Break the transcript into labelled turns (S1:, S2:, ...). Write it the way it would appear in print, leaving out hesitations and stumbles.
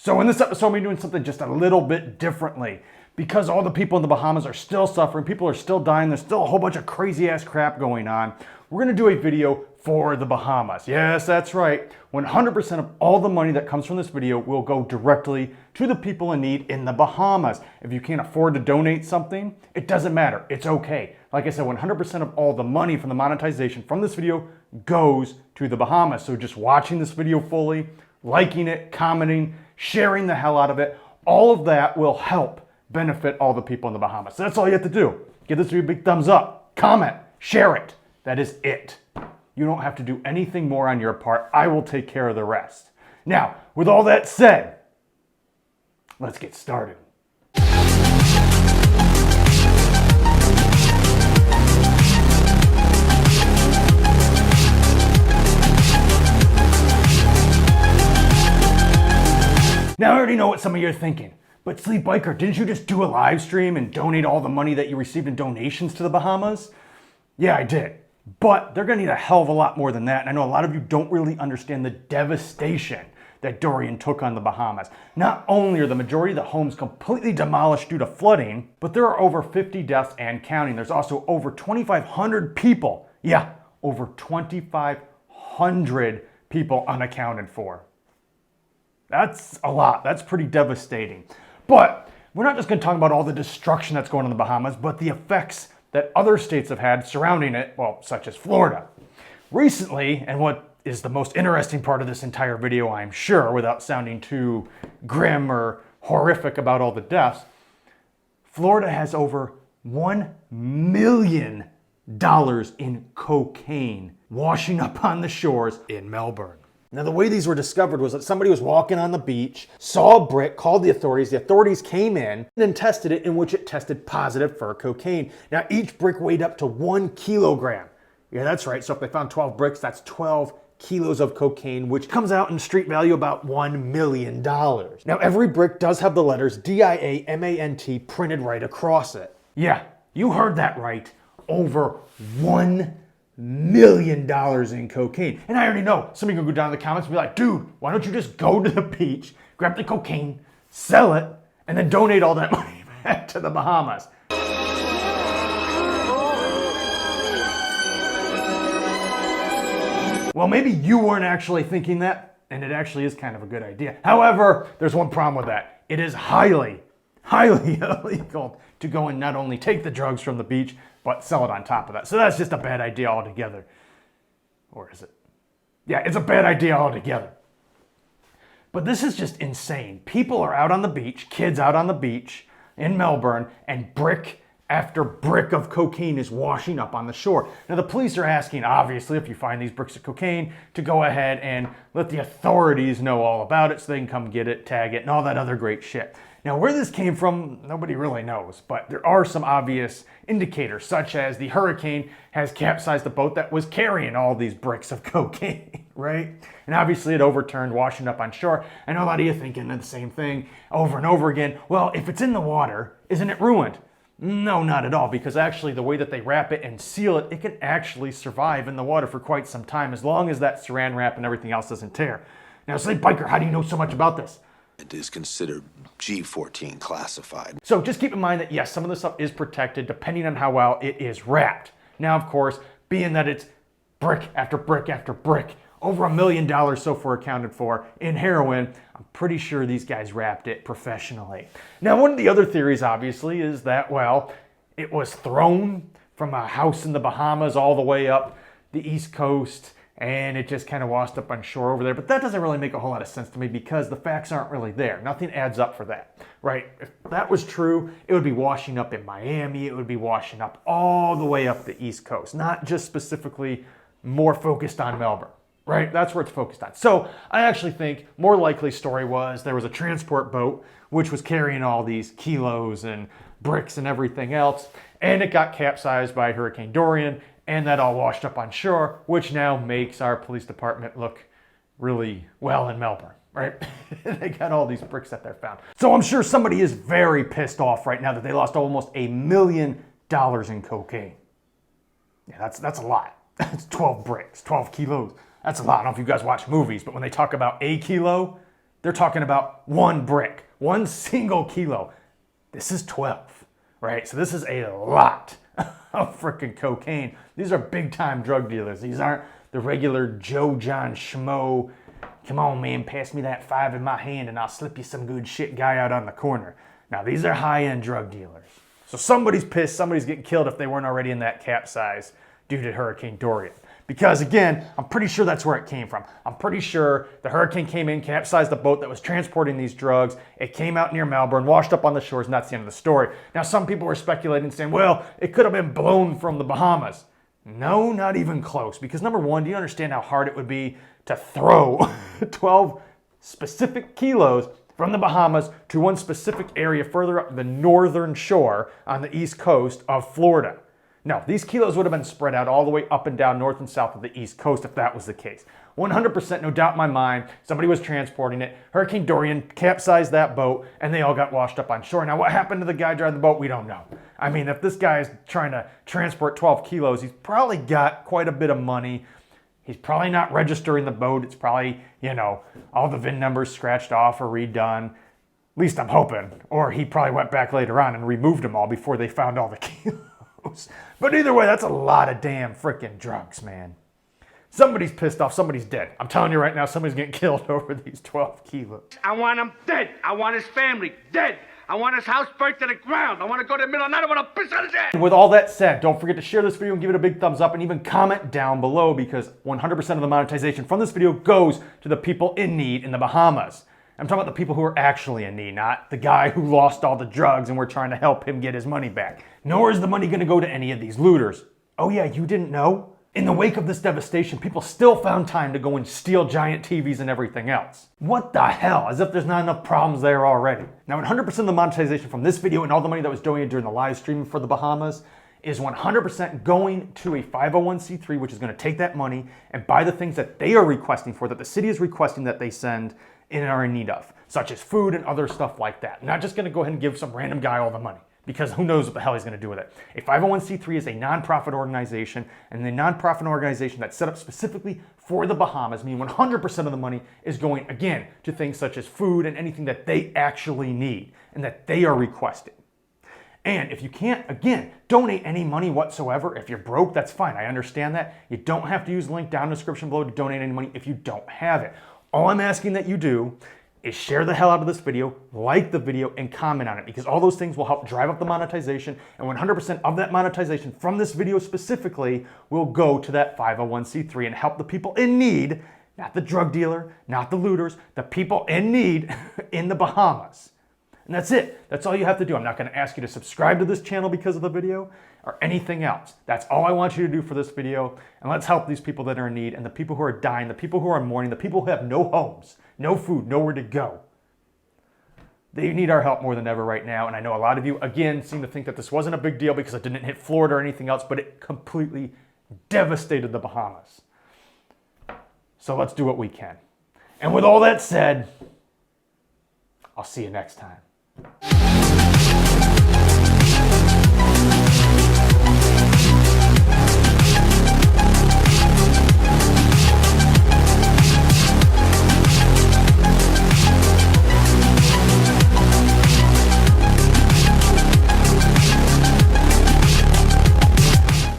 S1: So in this episode, we're doing something just a little bit differently. Because all the people in the Bahamas are still suffering, people are still dying, there's still a whole bunch of crazy ass crap going on. We're gonna do a video for the Bahamas. Yes, that's right. 100% of all the money that comes from this video will go directly to the people in need in the Bahamas. If you can't afford to donate something, it doesn't matter, it's okay. Like I said, 100% of all the money from the monetization from this video goes to the Bahamas. So just watching this video fully, liking it, commenting, sharing the hell out of it, all of that will help benefit all the people in the Bahamas. So that's all you have to do. Give this video a big thumbs up, comment, share it. That is it. You don't have to do anything more on your part. I will take care of the rest. Now, with all that said, let's get started. Now, I already know what some of you are thinking. But Sleep Biker, didn't you just do a live stream and donate all the money that you received in donations to the Bahamas? Yeah, I did. But they're gonna need a hell of a lot more than that. And I know a lot of you don't really understand the devastation that Dorian took on the Bahamas. Not only are the majority of the homes completely demolished due to flooding, but there are over 50 deaths and counting. There's also over 2,500 people. Yeah, over 2,500 people unaccounted for. That's a lot. That's pretty devastating. But we're not just going to talk about all the destruction that's going on in the Bahamas, but the effects that other states have had surrounding it, well, such as Florida. Recently, and what is the most interesting part of this entire video, I'm sure, without sounding too grim or horrific about all the deaths, Florida has over $1 million in cocaine washing up on the shores in Melbourne. Now, the way these were discovered was that somebody was walking on the beach, saw a brick, called the authorities came in, and tested it, in which it tested positive for cocaine. Now, each brick weighed up to 1 kilogram. Yeah, that's right. So if they found 12 bricks, that's 12 kilos of cocaine, which comes out in street value about $1 million. Now, every brick does have the letters DIAMANT printed right across it. Yeah, you heard that right. Over $1 million in cocaine. And I already know some of you can go down in the comments and be like, dude, why don't you just go to the beach, grab the cocaine, sell it, and then donate all that money back to the Bahamas? Well, maybe you weren't actually thinking that, and it actually is kind of a good idea. However, there's one problem with that. It is highly illegal to go and not only take the drugs from the beach, but sell it on top of that. So that's just a bad idea altogether. Or is it? Yeah, it's a bad idea altogether. But this is just insane. People are out on the beach, kids out on the beach in Melbourne, and brick after brick of cocaine is washing up on the shore. Now, the police are asking, obviously, if you find these bricks of cocaine, to go ahead and let the authorities know all about it so they can come get it, tag it, and all that other great shit. Now, where this came from, nobody really knows, but there are some obvious indicators, such as the hurricane has capsized the boat that was carrying all these bricks of cocaine, right? And obviously it overturned, washing up on shore. I know a lot of you thinking the same thing over and over again. Well, if it's in the water, isn't it ruined? No, not at all, because actually the way that they wrap it and seal it, it can actually survive in the water for quite some time, as long as that saran wrap and everything else doesn't tear. Now, Sleep Biker, how do you know so much about this?
S2: It is considered G14 classified.
S1: So just keep in mind that yes, some of this stuff is protected depending on how well it is wrapped. Now, of course, being that it's brick after brick after brick, over $1 million so far accounted for in heroin, I'm pretty sure these guys wrapped it professionally. Now, one of the other theories, obviously, is that, well, it was thrown from a house in the Bahamas all the way up the East Coast, and it just kind of washed up on shore over there. But that doesn't really make a whole lot of sense to me because the facts aren't really there. Nothing adds up for that, right? If that was true, it would be washing up in Miami. It would be washing up all the way up the East Coast, not just specifically more focused on Melbourne, right? That's where it's focused on. So I actually think more likely story was there was a transport boat which was carrying all these kilos and bricks and everything else, and it got capsized by Hurricane Dorian, and that all washed up on shore, which now makes our police department look really well in Melbourne, right? They got all these bricks that they're found. So I'm sure somebody is very pissed off right now that they lost almost $1 million in cocaine. Yeah, that's a lot. That's 12 bricks, 12 kilos. That's a lot. I don't know if you guys watch movies, but when they talk about a kilo, They're talking about one brick, one single kilo. This is 12, right? So this is a lot of freaking cocaine. These are big time drug dealers. These aren't the regular Joe John Schmo, come on man, pass me that 5 in my hand and I'll slip you some good shit guy out on the corner. Now these are high-end drug dealers. So somebody's pissed, somebody's getting killed if they weren't already in that capsize due to Hurricane Dorian. Because again, I'm pretty sure that's where it came from. I'm pretty sure the hurricane came in, capsized the boat that was transporting these drugs. It came out near Melbourne, washed up on the shores, and that's the end of the story. Now some people were speculating, saying, well, it could have been blown from the Bahamas. No, not even close. Because number one, do you understand how hard it would be to throw 12 specific kilos from the Bahamas to one specific area further up the northern shore on the east coast of Florida? No, these kilos would have been spread out all the way up and down north and south of the east coast if that was the case. 100%, no doubt in my mind, somebody was transporting it. Hurricane Dorian capsized that boat and they all got washed up on shore. Now what happened to the guy driving the boat, we don't know. I mean, if this guy is trying to transport 12 kilos, he's probably got quite a bit of money. He's probably not registering the boat. It's probably, all the VIN numbers scratched off or redone. At least I'm hoping. Or he probably went back later on and removed them all before they found all the kilos. But either way, that's a lot of damn freaking drugs, man. Somebody's pissed off. Somebody's dead. I'm telling you right now, somebody's getting killed over these 12 kilos.
S3: I want him dead. I want his family dead. I want his house burnt to the ground. I want to go to the middle of the night. I want to piss on his head.
S1: And with all that said, don't forget to share this video and give it a big thumbs up and even comment down below because 100% of the monetization from this video goes to the people in need in the Bahamas. I'm talking about the people who are actually in need, not the guy who lost all the drugs and we're trying to help him get his money back. Nor is the money going to go to any of these looters. Oh yeah, you didn't know? In the wake of this devastation, people still found time to go and steal giant TVs and everything else. What the hell? As if there's not enough problems there already. Now 100% of the monetization from this video and all the money that was donated during the live streaming for the Bahamas is 100% going to a 501c3, which is going to take that money and buy the things that they are requesting for, that the city is requesting that they send and are in need of, such as food and other stuff like that. Not just going to go ahead and give some random guy all the money, because who knows what the hell he's going to do with it. A 501c3 is a nonprofit organization, and the nonprofit organization that's set up specifically for the Bahamas, meaning 100% of the money is going, again, to things such as food and anything that they actually need and that they are requesting. And if you can't, again, donate any money whatsoever. If you're broke, that's fine. I understand that. You don't have to use the link down in the description below to donate any money if you don't have it. All I'm asking that you do is share the hell out of this video, like the video, and comment on it because all those things will help drive up the monetization, and 100% of that monetization from this video specifically will go to that 501c3 and help the people in need, not the drug dealer, not the looters, the people in need in the Bahamas. And that's it. That's all you have to do. I'm not going to ask you to subscribe to this channel because of the video or anything else. That's all I want you to do for this video. And let's help these people that are in need and the people who are dying, the people who are mourning, the people who have no homes, no food, nowhere to go. They need our help more than ever right now. And I know a lot of you, again, seem to think that this wasn't a big deal because it didn't hit Florida or anything else, but it completely devastated the Bahamas. So let's do what we can. And with all that said, I'll see you next time.